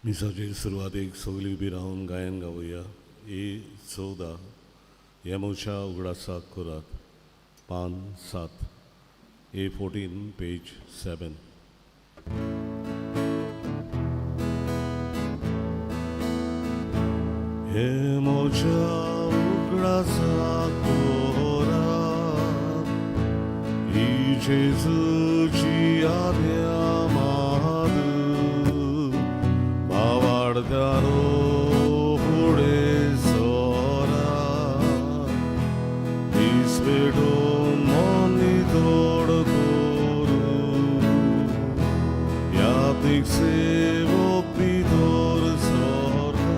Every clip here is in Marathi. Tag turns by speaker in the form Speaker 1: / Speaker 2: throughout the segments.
Speaker 1: मिसाची सुरवातेक सगळीं उबी रावन गायन गावया. ए 14 येमोच्या उगडासाक करात. पान 7. ए 14 पेज 7. येमोच्या उगडासाक करात. ही जेजूची आज्ञा Guardalo pure sora, ispedo moni dor koru, yatik sevo pidor sora,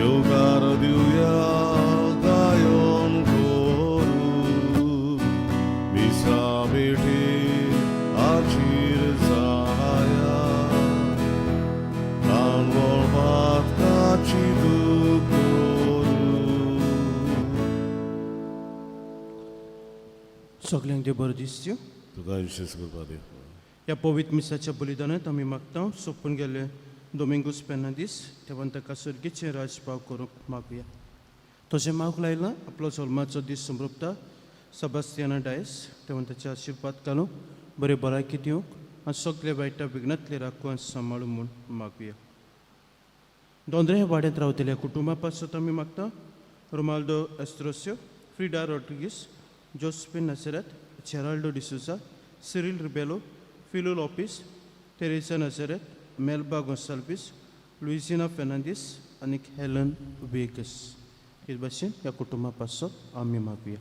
Speaker 1: yogar diuya gayon koru, misa beti achir zaya.
Speaker 2: सगळ्यांक देव बरो दीस दिवं.
Speaker 1: तुका विशेष करपा दी.
Speaker 2: ह्या पवित्र मिसाच्या बलिदानांत आमी मागता सोंपून गेले दोमिंगूस पेर्नांदीस देवान ताका सर्गेचें राजपाव करूंक मागुया. तशें मागूंक लायलां आपलो जल्माचो दीस समृपता सबस्तियाना डायस देवान ताचे आशिर्वाद घालूं बरे भलायकी दिवंक आनी सगळे वायटा विघ्नांतले राखून सांबाळूं म्हूण मागुया. दोंदरे ह्या वाड्यांत रावतल्या कुटुंबा पासत आमी मागता रोमाल्डो एस्ट्रोसियो, फ्रिडा रॉड्रिगीस, जोसेफिन नासेरात, जेराल्डो डिसुसा, सिरिल रिबेलो, फिलो लॉपिस, तेरेसा नासेरात, मेल्बा गोन्साल्वीस, लुइसिना फेर्नांदीस आनी हेलन वेगस. हे भाशेन ह्या कुटुंबा पासत आमी मागुया.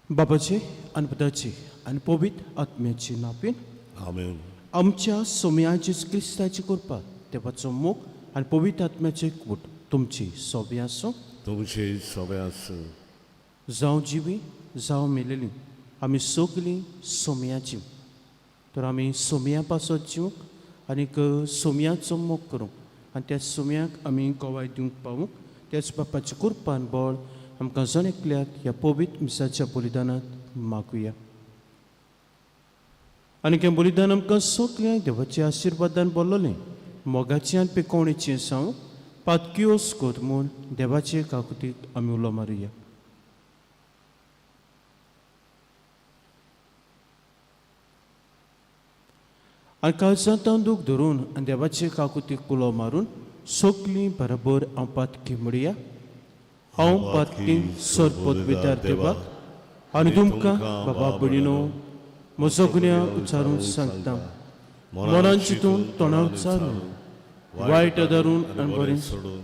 Speaker 2: बाबाचे आनी पुताचे आनी पवित्र आत्म्याची नांवान
Speaker 1: आमेन.
Speaker 2: आमच्या सोम्याची क्रिस्ताची कृपा देवाचो मोग आनी पवित्र आत्म्याचे एकवट तुमची सोबी आसूं.
Speaker 1: तुमचे सोबे आसूं.
Speaker 2: जावं जिवी जावं मेलेलीं आमी सगलीं सोम्याची. तर आमी सोम्या पासत जिवंक आनीक सोम्याचो मोग करूंक आनी त्या सोम्याक आमी गोवाय दिवंक पावूंक त्याच बापाची कृपा आनी बळ आमकां जण एकल्याक ह्या पवित्र मिसाच्या बलिदानांत मागुया. आनी हें बलिदान आमकां सगळ्यांक देवाचे आशिर्वादान बोल्लोलें मोगाचें आनी पिकोवणेचें जावं पातकियोस कोत म्हूण देवाचे काकुतीक आमी उलो मारुया. आनी काळजांत दूख धरून आनी देवाचे काकुतीक उलो मारून सगलीं बरोबर हांव पातकी म्हणुया. हांव पातकी सोरपोत विदार देवाक आनी तुमकां बाबा भयणीनो म्हजो गुन्यांव उच्चारून सांगता. मनान चिंतून तोंडार उच्चारून वायट धरून आनी बरें सोडून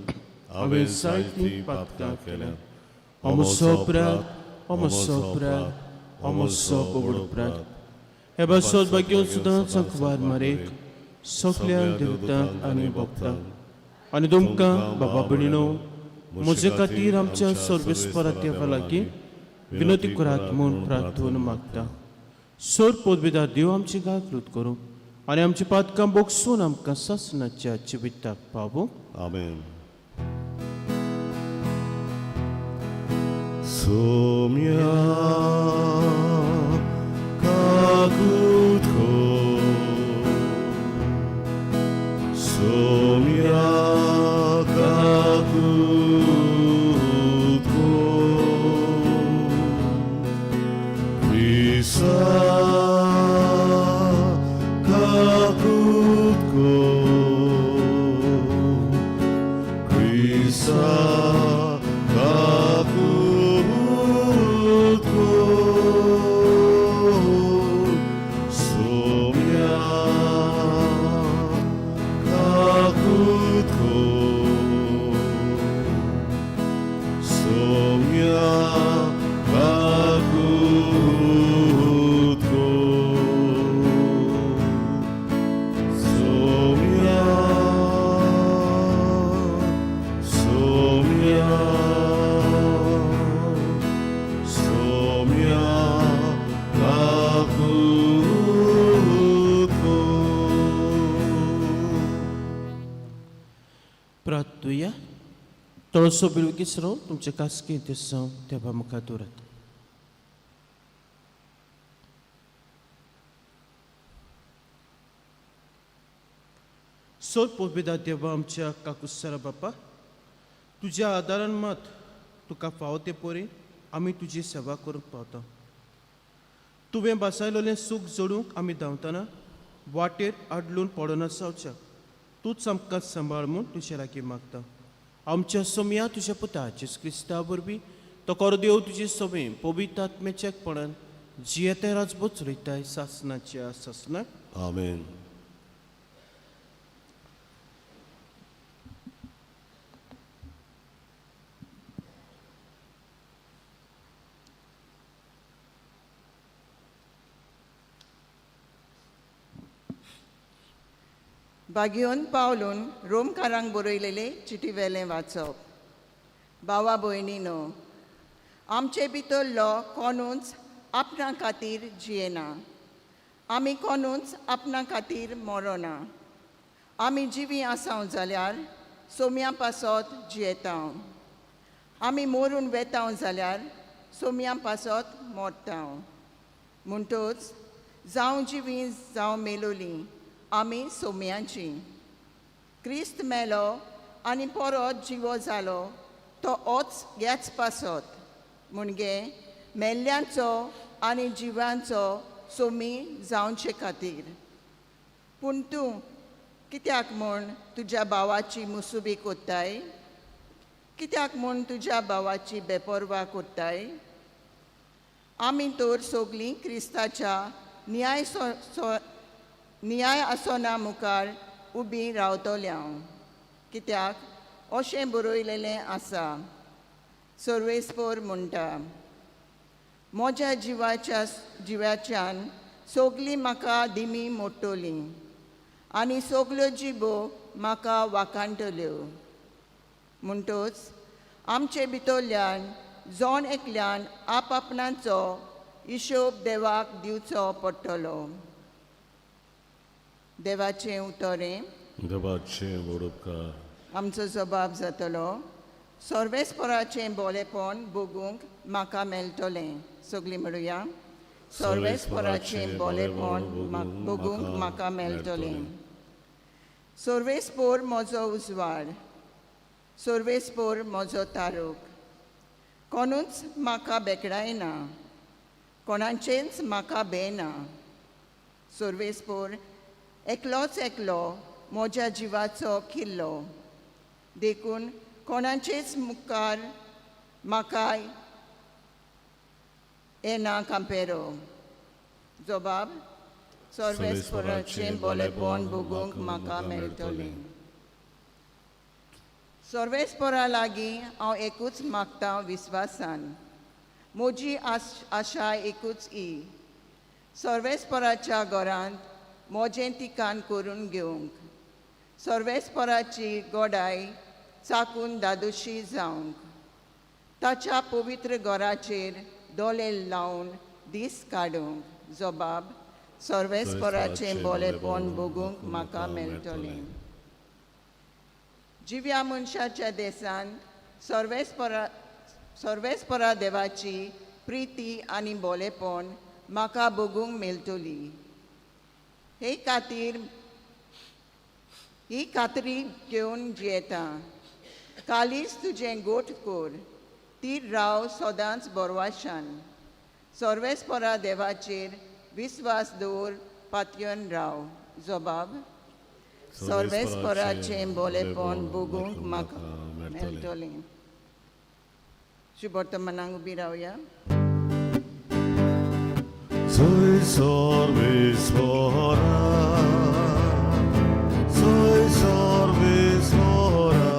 Speaker 2: हांवें जायतीं पातकां केल्यां. हो म्हजो अपराध, हो म्हजो अपराध, हो म्हजो बोबड अपराध. हे बसत भाग्यो सुद्दां संकवार मारेक सगळ्यांक देवतांक आनी भक्तांक आनी तुमकां बाबा भयणीनो म्हजे खातीर आमच्या सर्वेस्परा देवा लागीं विनंती करात म्हूण प्रार्थना मागता. सोर पदवीदार देव आमची गागलूत करूं आनी आमची पातकां बोगसून आमकां सासणाच्या जिविताक पावूं.
Speaker 1: आमेन. सोम्या काकूत को, सोम्या काकूत को, क्रिसा काकूत को, क्रिसा
Speaker 2: प्रार्थुया. तळसो बिलगीस राव तुमचे कासकी दिसांव देवा मुखार दवरात. सोरपोतविदा देवा आमच्या काकुसारा बापा, तुझ्या आदारान मात तुका फावते पोरी आमी तुजी सेवा करूंक पावता. तुवें बसायलोलें सूख जोडूंक आमी धांवतना वाटेर आडलून पडोना जावच्या तूंच आमकां सांबाळ म्हूण तुजे लागीं मागता. आमच्या सोम्या तुज्या पुता जेजू क्रिस्ता वरवीं तो कोरदेव तुजे सोबे पवित्र आत्म्याच्याकपणान जियेते राजभोग चलयताय सासनाच्या सासनाक.
Speaker 1: आमेन.
Speaker 3: बागयोन पावलून रोमकारांक बरयलेले चिटी वेलें वाचप. भावा भयणीनो, आमचे भितरलो कोणूच आपणा खातीर जियेना, आमी कोणूच आपणा खातीर मरोना. आमी जिवी आसांव जाल्यार सोम्या पासत जियेता, आमी मरून वेतांव जाल्यार सोम्या पासत मरता. म्हणटूच जावं जिवी जावं मेलोलीं आमी सोम्यांची. क्रिस्त मेलो आनी परत जिवो जालो तो होच ह्याच पासत, म्हणजे मेल्ल्यांचो आनी जिवांचो सोमी जावचे खातीर. पूण तूं कित्याक म्हूण तुज्या भावाची मुसुबी कोत्ताय? कित्याक म्हूण तुज्या भावाची बेपरवा कोत्ताय? आमी तर सोगलीं क्रिस्ताच्या न्याय आसना मुखार उबीं रावतल्या. कित्याक अशें बरयलेलें आसा. सर्वेस्पर म्हणटा, म्हज्या जिवाच्यान सोगलीं म्हाका दिमी मोडटलीं आनी सोगल्यो जिबो म्हाका वाखाणटल्यो. म्हणटूच आमचे भितरल्यान जोन एकल्यान आपणाचो हिशोब देवाक दिवचो पडटलो. देवाचें उतरें.
Speaker 1: देवाचें वडोवकार.
Speaker 3: आमचो जबाब जातलो. सर्वेस्पराचें बोलेपण बगूंक म्हाका मेळटलें. सगळीं म्हणुया. सर्वेस्पराचें बोलेपण बगूंक म्हाका मेळटलें. सर्वेस्पर म्हजो उजवाड, सर्वेस्पर म्हजो तारूक. कोणूच म्हाका बेकडायना, कोणाचेंच म्हाका भेना. सर्वेस्पर एकलोच एकलो म्हज्या जिवाचो किल्लो. देखून कोणाचेच मुखार म्हाका येना कांपेरो. जबाब. सर्वेस्पराचें बोलेपण बगूंक म्हाका मेळटलें. सर्वेस्परा लागीं हांव एकूच मागता विस्वासान. म्हजी आशा एकूच ही, सर्वेस्पराच्या घरांत म्हजें तिकान करून घेवंक. सर्वेस्पराची गोडाय चाकून दादोशी जावंक. ताच्या पवित्र घराचेर दोळे लावन दीस काडूंक. जबाब. सर्वेस्पराचें बोलेपण बगूंक म्हाका मेळटलें. जिव्या मनशाच्या देशांत सर्वेस्परा देवाची प्रिती आनी बोलेपण म्हाका बगूंक मेळटली. ही खात्री घेवन जियेता. कालीच तुजें गोठ कोर, तीर राव सदांच बरवाशान. सर्वेस्परा देवाचेर विस्वास दवर, पातयेवन राव. जबाब. सर्वेस्पराचें बोलेपण बगूंक म्हाका मेळटलें. शुभवर्तमानांक उबी रावया.
Speaker 1: Soy Sorvespora, soy Sorvespora,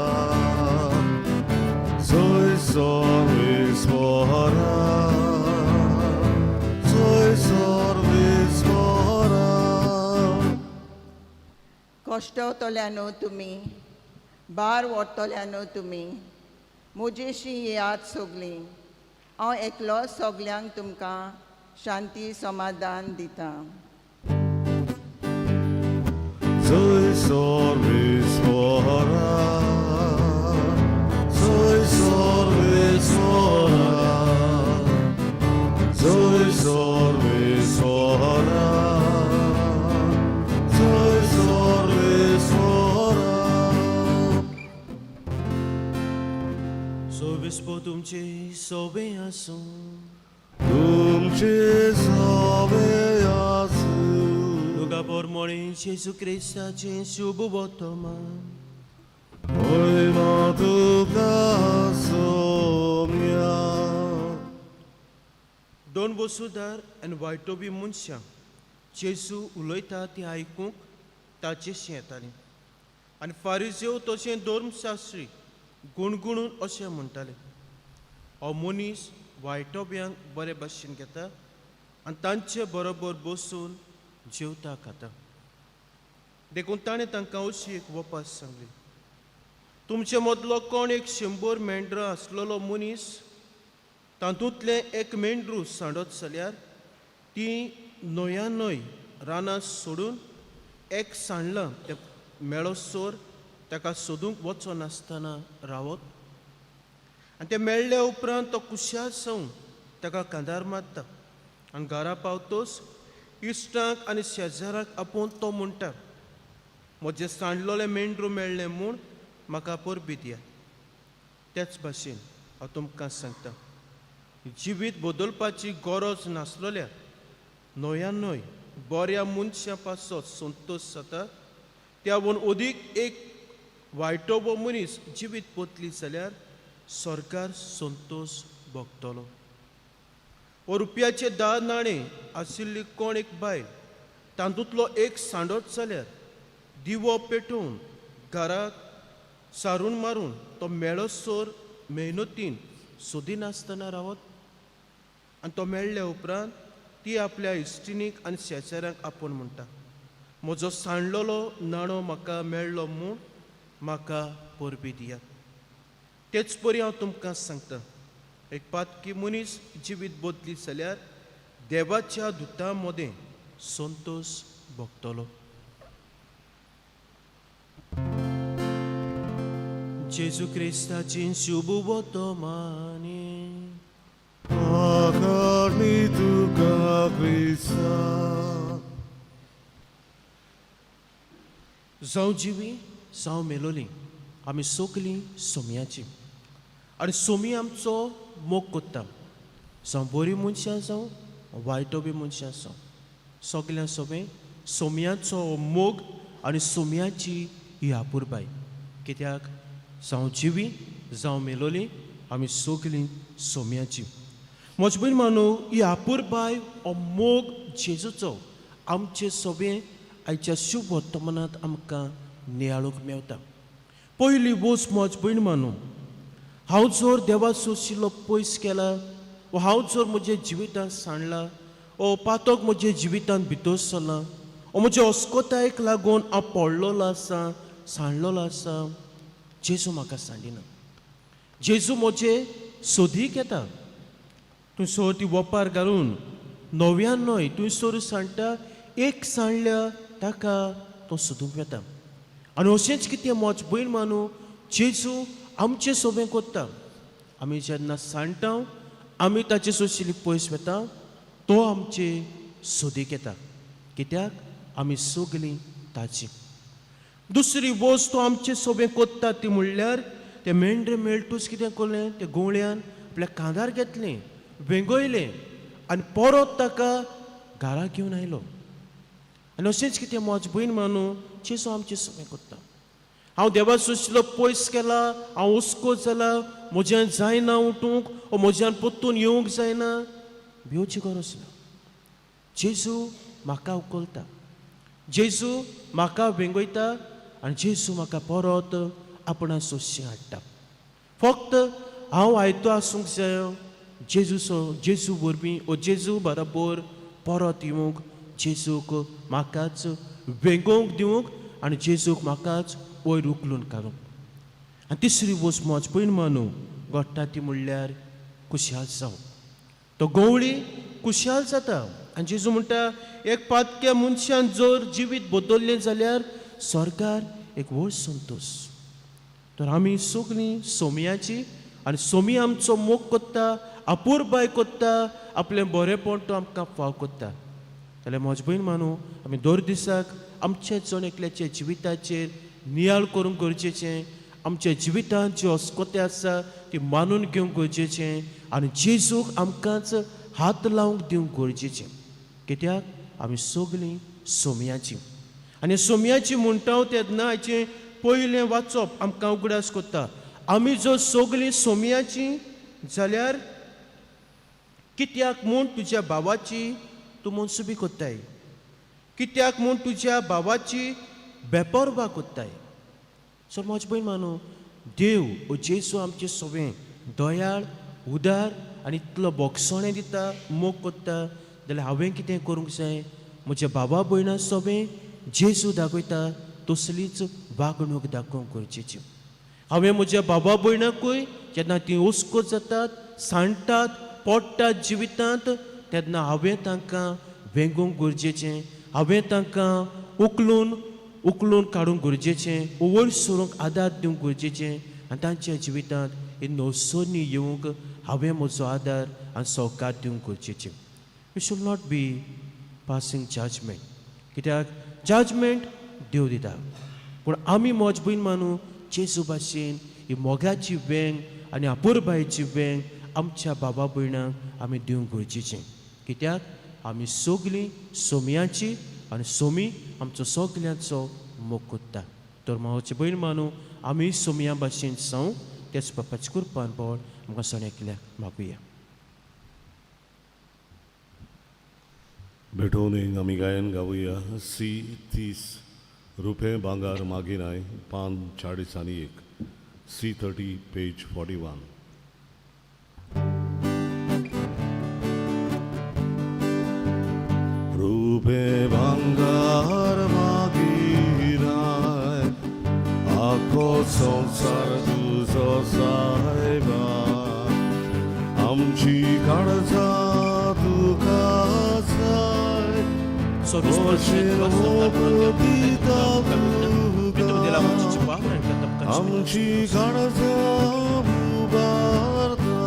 Speaker 1: soy Sorvespora, soy Sorvespora.
Speaker 3: कश्टवतल्यानो तुमी, भार व्हरतल्यानो तुमी, म्हजेशी याद सोगलीं. हांव एकलो सोगल्यांक तुमकां शांती समाधान दिता.
Speaker 1: Soy Sorvespora, soy Sorvespora, soy Sorvespora, soy Sorvespora.
Speaker 2: मुजबो तुमचे सोबे आसूं
Speaker 1: तुमचे सवे आसूं
Speaker 2: तुका पोरमोळी जेजू क्रिस्ताचे शुभ वर्तमान
Speaker 1: महिमा तुका सोम्या
Speaker 2: दोन वसुदार आनी वायटोबी मनशां जेजू उलयता ती आयकूंक ताचेशी येतालीं आनी फारिजेव तशें धर्मशास्त्री गुणगुणून अशें म्हणटाले हो मनीस वायटोब्यांक बरे भाशेन घेता आनी तांचे बरोबर बसून जेवता खाता देखून ताणें तांकां अशी एक वपास सांगली तुमचे मदलो कोण एक 100 मेंढरां आसलेलो मनीस तातूंतलें एक मेंढरूं सांडत जाल्यार ती न्हंया न्हय रानां सोडून एक सांडलां तें मेळोसोर ताका सोदूंक वचो नासतना रावत आनी तें मेळ्ळे उपरांत तो कुशाल जावन ताका कांदार मारता आनी घरा पावतोच इश्टांक आनी शेजाराक आपोवन तो म्हणटा म्हजें सांडलोलें मेंढरूं मेळ्ळें म्हूण म्हाका परबी दिया तेच भाशेन हांव तुमकां सांगता जिवीत बदलपाची गरज नासलोल्या न्हंया न्हय बऱ्या मनशा पासत संतोश जाता त्या वून अदीक एक वायटोबो मनीस जिवीत पोतली जाल्यार सरकार संतोष भोगतलो वो रुपयाचे 10 नाणे आशिल्ली कोण एक बायल तातूंतलो एक सांडत जाल्यार दिवो पेटोवन घराक सारून मारून तो मेळोसोर मेहनतीन सोदिनासतना रावत आनी तो मेळ्ळ्या उपरांत ती आपल्या इश्टिणीक आनी शेजाऱ्यांक आपोवन म्हणटा म्हजो सांडलोलो नाणो म्हाका मेळ्ळो म्हूण म्हाका परबी दियात तेच परी हांव तुमकां सांगता एक पातकी मनीस जिवीत बदली जाल्यार देवाच्या दुतां मदें संतोष भोगतलो जेजू क्रिस्ताची शुभ वर्तमानी
Speaker 1: आकारणी तुका क्रिस्ता
Speaker 2: जावं जिवी जावं मेलोली आमी सोगलीं सोमयाची आनी सोमी आमचो मोग कोत्ता जावं बरीं मनशां जावं वायटोबी मनशां जावं सगल्या सोबे सोमयाचो मोग आनी सोमयाची ही आपुरबाय कित्याक जावं जिवी जावं मेलोली आमी सगलीं सोमयाची मजबूत मानू ही आपुरबाय हो मोग जेजूचो आमचे सोबे आयच्या शुभ वर्तमानांत आमकां नियाळूंक मेवता पयली वोस मजबूत मानू हांव जर देवा सोशिल्लो पयस केला वा हांव जर म्हज्या जिवितांत सांडला ओ पातोक म्हज्या जिवितांत भितर सरला ओ म्हज्या अस्कोतायेक लागून हांव पडलोलो आसा सांडलोलो आसा जेजू म्हाका सांडिना जेजू म्हजे सोदीक येता तूं सो ती वपार घालून नव्यान न्हय तूं सोर सांडटा एक सांडल्या ताका तो सोदूंक येता आनी अशेंच कितें मजबूत मानू जेजू आमचे सोबे कोत्ता आमी जेन्ना सांडटा आमी ताचे सोशिल्ली पयस वेता तो आमचे सोदीक येता कित्याक आमी सगलीं ताची दुसरी वस्त आमचे सोबे कोत्ता ती म्हणल्यार ते मेंढरे मेळटूच कितें कोलें ते गोवळ्यान आपल्या कांदार घेतलें वेंगयलें आनी परत ताका घरा घेवन आयलो आनी अशेंच कितें मजबूत मानू जेजू आमचे सोबे कोत्ता हांव देवा सोशिल्लो पयस केला हांव हुस्को जाला म्हज्यान जायना उठूंक ओ म्हज्यान परतून येवंक जायना भिवची गरज ना जेजू म्हाका उखलता जेजू म्हाका वेंगयता आनी जेजू म्हाका परत आपणा सोशी हाडटा फक्त हांव आयतो आसूंक जाय जेजू वरवीं ओ जेजू बरोबर परत येवंक जेजूक म्हाकाच वेंगोवंक दिवंक आनी जेजूक म्हाकाच वयर उखलून काडूंक आनी तिसरी वस्त मजबूत मानू घडटा ती म्हणल्यार कुशाल जावं तो गवळी कुशाल जाता आनी जेजू म्हणटा एक पातक्या मनशान जर जिवीत बदललें जाल्यार सरकार एक व्हड संतोश तर आमी सगलीं सोमयाची आनी सोमी आमचो मोग कोत्ता आपुरबाय कोत्ता आपलें बरेंपण तो आमकां फाव कोत्ता जाल्यार मजबूत मानू आमी दर दिसाक आमचे जण एकल्याचे जिविताचेर नियाळ करूंक गरजेचें आमच्या जिवितांत ज्यो अस्कोते आसा ती मानून घेवंक गरजेचें आनी जेजूक आमकांच हात लावंक दिवंक गरजेचें. कित्याक आमी सगळीं सोमयाचीं आनी सोमयाचीं म्हणटा तेन्ना हाचें पयलें वाचप आमकां उगडास कोत्ता. आमी जर सगळीं सोमयाचीं जाल्यार कित्याक म्हूण तुज्या भावाची तूं मनसुबी कोत्ताय, कित्याक म्हूण तुज्या भावाची बेपरवा कोत्ताय. सो म्हजे भयण मानू, देव ओ जेजू आमचें सगळें दयाळ, उदार आनी इतलो बोगसोणें दिता, मोग कोत्ता, जाल्यार हांवें कितें करूंक जाय? म्हज्या भावा भयणां सगळें जेजू दाखयता तसलीच वागणूक दाखोवंक गरजेची. हांवें म्हज्या भावा भयणांकूय जेन्ना तीं हुस्को जातात, सांडटात, पडटात जिवितांत, तेन्ना हांवें तांकां वेंगूंक गरजेचें, हांवें तांकां उखलून काडूंक गरजेचें, वयर सरूंक आदार दिवंक गरजेचें आनी तांच्या जिवितांत ही नवसोनी येवंक हांवें म्हजो आदार आनी सहकार दिवंक गरजेचें. We should not be passing judgement, कित्याक जजमेंट देव दिता, पूण आमी मोज भयण मानू जेजू भाशेन ही मोगाची वेंग आनी आपुरबायेची वेंग आमच्या भावा भयणांक आमी दिवंक गरजेचें. कित्याक आमी सगळीं सोमयाची आनी सोमी आमचो सगल्यांचो मोग कोत्ता. तर म्हजे भयण मानू आमी सोमया भाशेन जावं तेच बापाची कृपान बळ आमकां सगळ्यांक मागुया.
Speaker 1: भेटोवनीक आमी गायन गावुया. C30 रुपये भांगार मागिनाय पान 40 C30 पेज 41. रुपये भांगार मागिनाय आखो संसार तुजो सायबा, आमची काळजां तुका जाय, आमची काळजां उबारता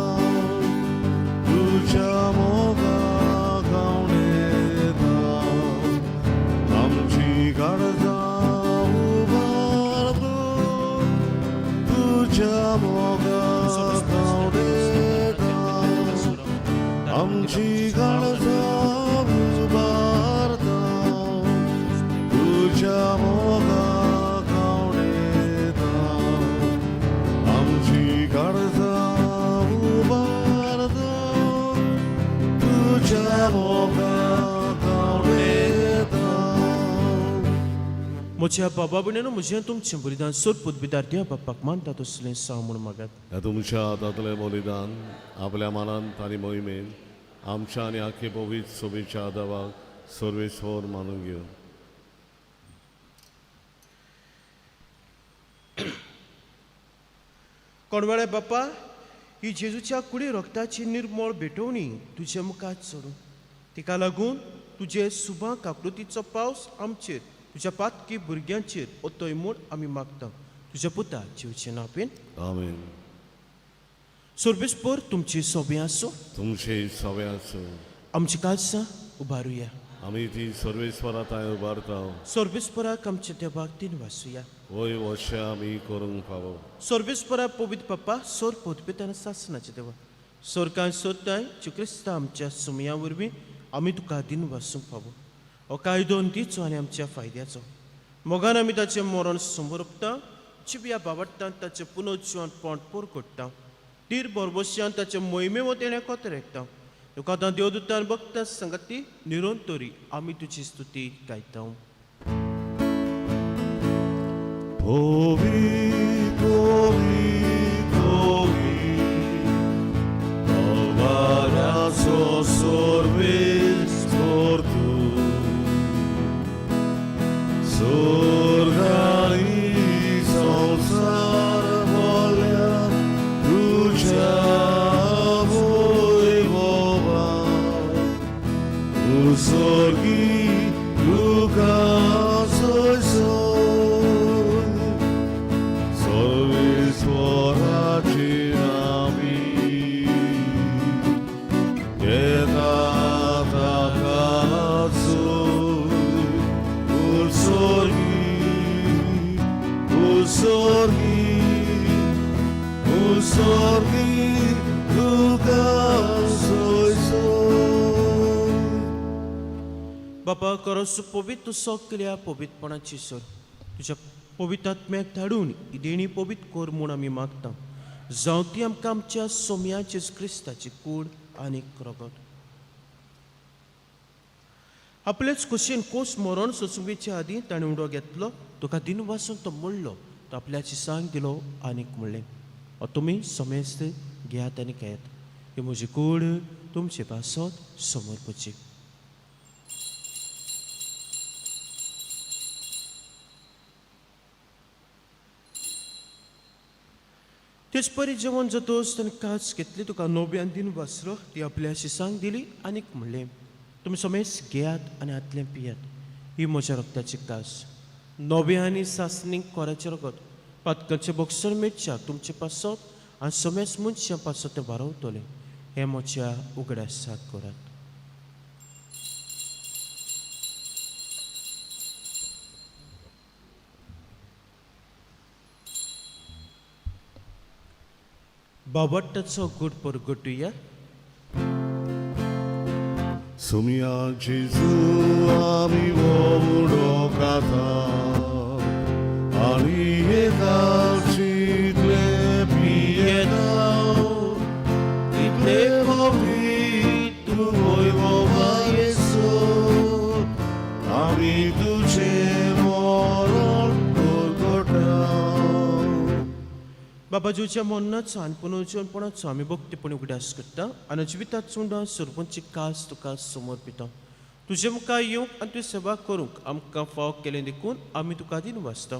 Speaker 1: तुज्या मोगा गावणेता, आमची काळजां उबारता तुज्या मोगा गावणेता, आमची काळजां उबारता तुज्या मोगा गावणेता, आमची काळजां उबारता तुज्या मोगा गावणेता.
Speaker 2: म्हज्या बाबा भयणानो, म्हजें तुमचें बलिदान सोडपूत भितर देव बापाक मानता तसलें सांग म्हूण मागात.
Speaker 1: ह्या तुमच्या हातांतलें बलिदान आपल्या मनांत आनी मोहिमेन आमच्या आनी आख्खे पवित्र सोबीच्या देवाक सर्वेस्वर मानून घेवन
Speaker 2: कोणवेळे बापा, ही जेजूच्या कुडी रक्ताची निर्मळ भेटवणी तुजे मुखार सोडून, तिका लागून तुजे सुभांक आकृतीचो पावस आमचेर, तुज्या पातकी भुरग्यांचेर ओतोय म्हूण आमी मागता तुज्या पुता जेवचे नांवेन.
Speaker 1: आमीन.
Speaker 2: सोर्बेस्पर तुमची सोबे आसूं,
Speaker 1: तुमचे सवे आसूं.
Speaker 2: आमची काळजां उबारुया.
Speaker 1: आमी ती सर्वेस्वरा ताय उबारता.
Speaker 2: सोर्बेस्पराक आमच्या देवाक तीन वासुया.
Speaker 1: वय वर्षा आमी करूंक फावो.
Speaker 2: सोर्बेस्परा पवित्र बाप्पा, सोर पोतपिताना सासनाचे देवा, सोरकां सोदताय क्रिस्ता आमच्या सुमया वरवीं आमी तुका दिन वासूंक फावो. हो कायदो दिचो आनी आमच्या फायद्याचो. मोगान आमी ताचें मरण समोरपता, जिव्या बावडटान ताचें पुनर्जीवन पोंटपोर कोट्टा, तीर बरबश्यान ताचे मोहिमे वतेण्या कोतरेकता. तुका आतां देवदूतान भक्तां संगती निरंतरी आमी तुजी स्तुती गायता.
Speaker 1: Holy, holy, holy, alvarazo sorbes por tu, sorgali sansar volya, tuja voivova, usorgi luka soy soy. Sworachinami, Yedata
Speaker 2: बापा खरोच पवित्र सगल्या पवित्रपणाची सर तुझ्या पवित्रात्म्याक धाडून ही देणी पवित्र कोर म्हूण आमी मागता जावं ती आमकां आमच्या सोम्याचे क्रिस्ताची कूड आनीक रगत आपलेच खोशेन कोस मरण सोंसुवेच्या आदीं ताणें उडो घेतलो तुका दिन वासून तो म्हणलो तो आपल्याची सांग दिलो आनीक म्हणलें तुमी समेस्त घेयात आनी खेळात ही म्हजी कूड तुमचे पासत समर्पची तेच परी जेवण जातोच ताणें काच घेतली तुका नोब्यान दिन वासरो ती आपल्याची सांग दिली आनीक म्हणलें तुमी समेस्त घेयात आनी आतलें पियात ही म्हज्या रक्ताची कास नोव्या आनी सासणीक कोराचें रगत पातकाचें बॉक्सर मेटच्या तुमचे पासत आनी समेस्त मनशां पासत तें वारवतलें हें म्हज्या उगड्या साक करात बाबट्टाचो good परगटुया
Speaker 1: Sumia Jesu ami wodo kata ani edaci tle piedao itle povitu vojvova Jesu ami tuce moron porgotao
Speaker 2: बाबाजूच्या मन्नात सानपणाचो आमी भक्तीपणी उगड्यास करता आनी जिवितात चुंडा सरपंची कास तुका समर्पिता तुजे मुखार येवंक आनी तुजी सेवा करूंक आमकां फाव केलें देखून आमी तुका दिन वाचता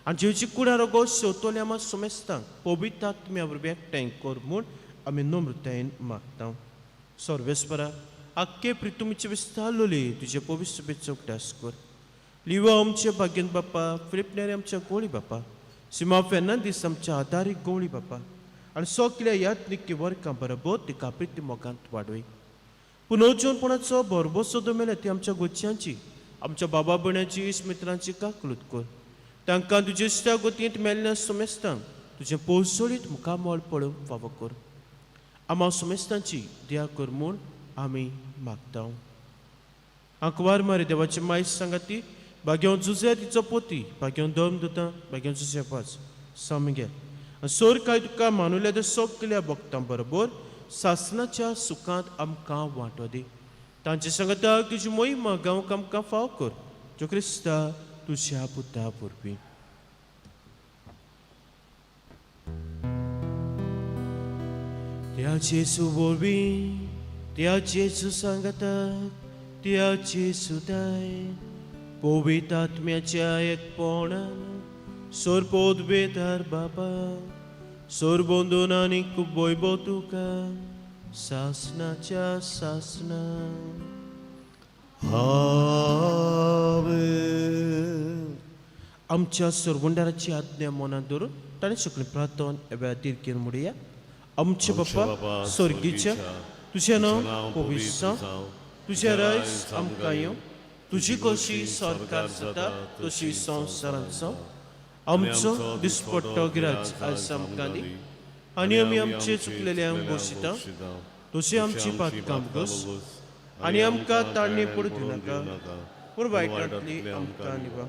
Speaker 2: आनी जेवची कुडा रगो शेवतोले आमा समेस्तांक पवित्रात्म्या वरवीं एकठांय कर म्हूण आमी नम्रतायेन मागता सर्वेस्परा आख्खे प्रितुमीचे विस्तारलोली तुजे पवित्र सभेचो उगड्यास कर लिवा आमचे भाग्यन बापा फिलिपनेरी आमच्या गोळी बापा सिमा फेर्नांदीस आमच्या आदारीक गवळी बापा आनी सगल्या यात्निकी वर्गां बरोबर ती काप्रिती मोगांत वाडोय पुनर्जोनपणाचो बरोबर सोदो मेळ्ळा ती आमच्या गोच्यांची आमच्या बाबा भयणाची इश्मित्रांची काकलूत कर तांकां तुजे इश्टा गोतयेंत मेल्ल्या समेस्तांक तुजें पोसोळीत मुखामोल पळोवंक फावो कर आमा समेस्तांची दया कर म्हूण आमी मागता आंकवार मारी देवाची मायज सांगाती भाग्यावन जुजे तिचो पोती भाग्यावन दम दोता भाग्यावन जुजेपाच सामगे सोर काय तुका मानुल्या ते सगल्या भक्तां बरोबर सासनाच्या सुखांत आमकां वांटो दी तांचे सांगताक तुजी मोहीम गांवक आमकां फाव कर जो क्रिस्ता तुज्या पुता पुरपी त्या जेसू वरवीं त्या जेसू सांगताक त्या जेसू दाय पवित्रात्म्याच्या एकपणान सोरपोद बेदार बाबा सोरबोंदून आनी खूब वैभव तुका सासनाच्या सासना आमच्या सोरबोंडाराची आज्ञा मनात धरून ताणें सगळें प्रार्थन एबा दिरकेन म्हणुया आमचे बापा स्वर्गीच्या तुजें नांव पवित्र जावं तुजें रायज आमकां येवं तुजी कशी सरकार जाता तशी संवसारांत जावं आमचो दिसपट्टो गिराज आज आमकां दी आनी आमी आमचे चुकलेल्यांक बोशिता तशी आमची पातकां घोस आनी आमकां ताळणी पडूं दिनाका पूण वायटांतली आमकां निवा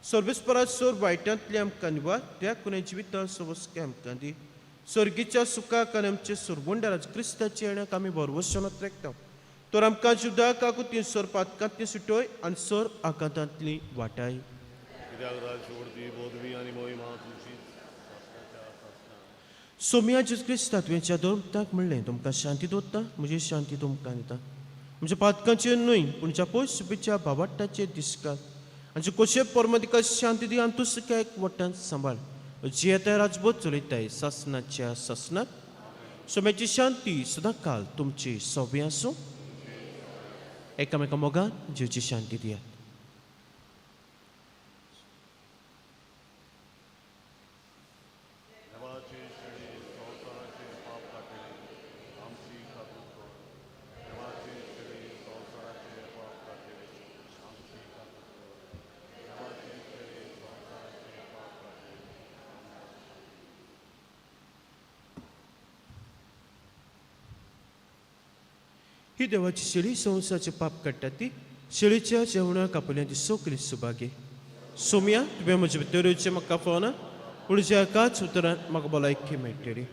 Speaker 2: सर्वेस्परात सोर वायटांतली आमकां निवा त्या कोणे जिवितां सवस्के आमकां दी सर्गीच्या सुखाक आनी आमचे सोरबोंडाराज क्रिस्ताचे येण्याक आमी भरवसोनात रेखता तर आमकां जुदा काकुती सोर पातकांतली सुटोय आनी सोर आकांतांतली वाटाय सोम्या जेजू क्रिस्ता तुवेंच्या धर्मताक म्हणलें तुमकां शांती दवरता म्हजी शांती तुमकां दिता म्हणजे पातकांचेर न्हय पूण ज्या पयस सुबेच्या भावाटाचेर दिसकात आनी कशे परमदिका शांती दी आनी तूं सुख्या एक वटांत सांबाळ जी येता राजभोग चलयताय सासनाच्या सासनात सोम्याची शांती सदां काल तुमची सोबी आसूं एकामेका मोगान जीवची शांती दियात ही देवाची शेळी संवसाराचे पाप काडटा ती शेळीच्या जेवणाक आपल्याची सगळी सुभागी सोम्या तुवें म्हजे भितर येवचें म्हाका फोना पुढच्या एकाच उतरांत म्हाका भलायकी मेळटली.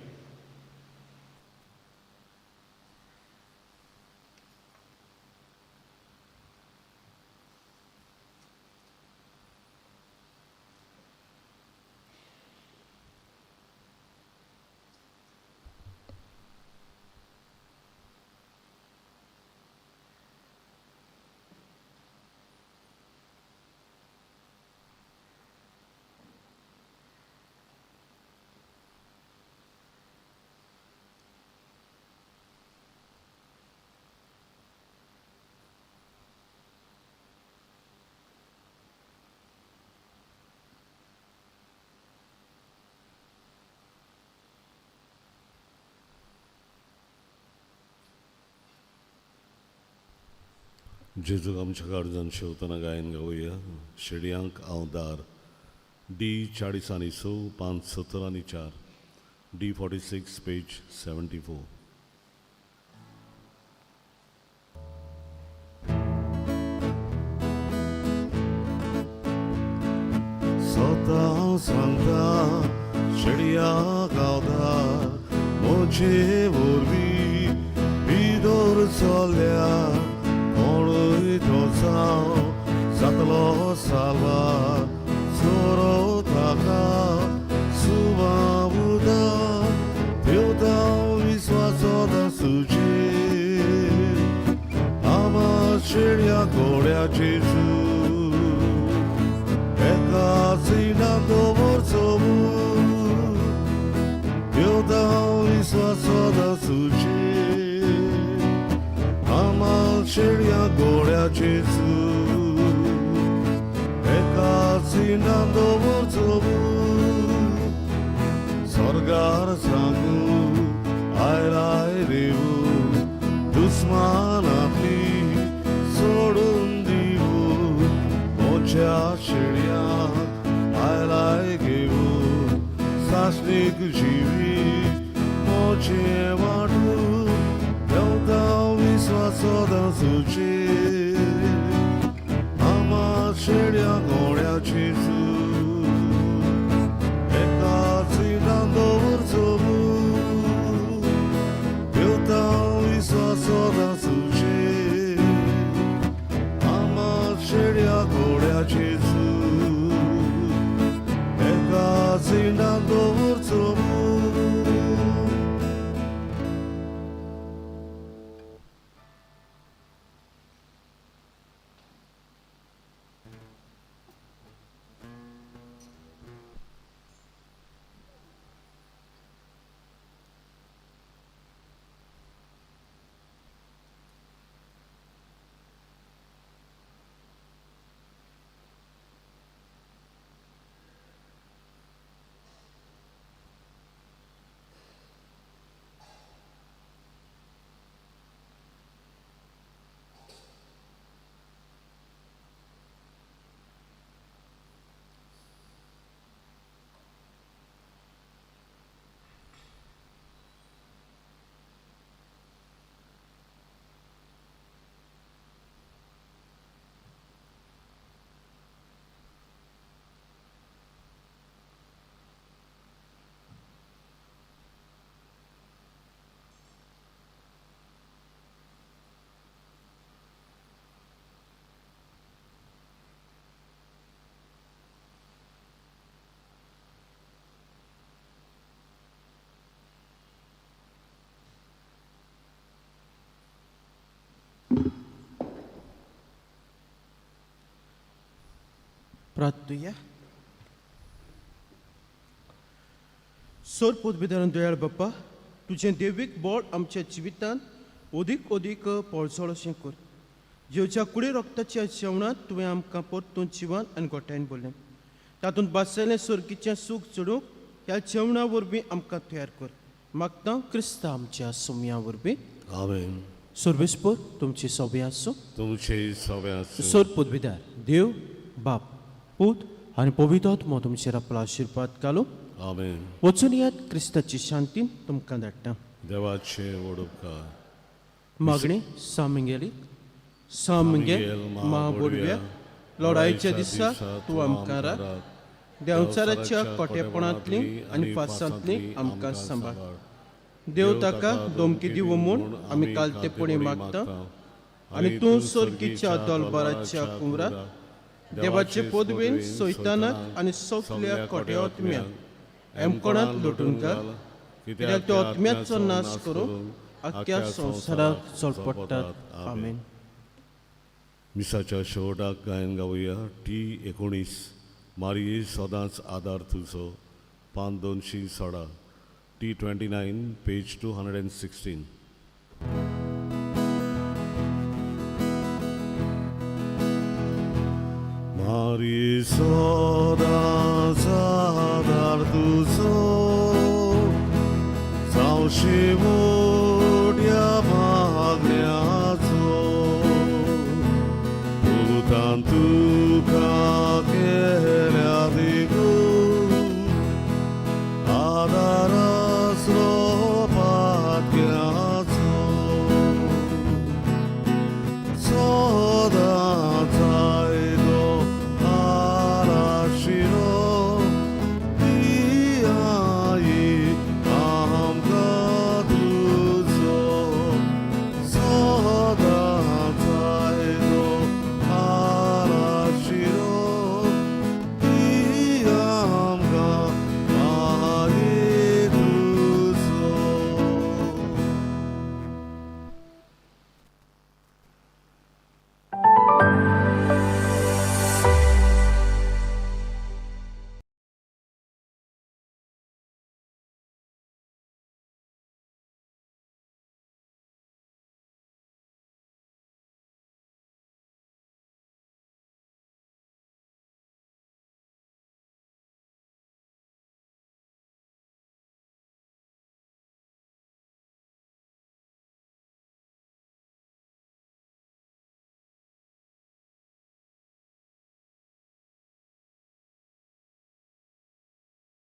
Speaker 1: जेजूक आमच्या काळजान शेवतना गायन गावया. शेडयांक हांव दार D40 517 D46 पेज 74. स्वता सांगता शेडयांक हांव दार म्हजे वरवीं भितर चल्ल्या Only Tosao, Satalo Salva, Soro Taka, Suba Buddha, Tilda Viswasoda Suji, Ama Sheria Gloria Jesu, Eka Sinando Vorsobu, Tilda Viswasoda Suji. Sheria Gloria Jesu Eka Sinando Vorzobu Sorgar Sangu Airai Devu Dusmanatli Sodun Divu Mocha Sheria Airai Gevu Sasnik Jivi Moche Matu Delta Viswasoda Suci Ama Sheria Gloria Jesu Eka Sinando Vorzobu Delta Viswasoda Suci Ama Sheria Gloria Jesu Eka Sinando Vorzobu.
Speaker 2: प्रार्थूया. सोर पोतभिदारान दयाळ बाप्पा तुझें देवीक बळ आमच्या जिवितांत अदीक अदीक पळसळशें कर. जेवच्या कुडी रक्ताच्या जेवणांत तुवें आमकां परतून जिवान आनी गोठायन भरलें. तातूंत बासयलें सर्गीचें सूख चडूंक ह्या जेवणा वरवीं आमकां तयार कर. मागता क्रिस्ता आमच्या सोम्या वरवीं.
Speaker 1: आमेन.
Speaker 2: सर्वेस्पर तुमची सभे आसूं.
Speaker 1: तुमचे सवे आसूं.
Speaker 2: सोर पोतभिदार देव बाप पूत आनी पवित्र आत्मा तुमचेर आपलो आशिर्वाद घालूं.
Speaker 1: आमेन.
Speaker 2: वचून यात क्रिस्ताची शांतीन तुमकां धाडटा.
Speaker 1: देवाचे वडुपकार.
Speaker 2: मागणी सामिंगेली सामगे महाबोडव्या लोडायच्या दिसा तूं आमकां राख देंवचाराच्या कोटेपणांतली आनी फासांतली आमकां सांबाळ देव ताका धमकी दिवं म्हूण आमी कालतेपणी मागता आनी तूं सर्गीच्या दोलबाराच्या कुंवरात देवाचे पदवेन सैतानाक आनी सगल्या खोट्या आत्म्यांक एमकोणांत लुटून घाल कित्याक त्यो आत्म्याचो नाश करूंक आख्ख्या संवसाराक चलपडटात आमेन.
Speaker 1: मिसाच्या शेवटाक गायन गावया T19 मारिये सदांच आदार तुजो पान 216 T29 पेज 216. Maria soda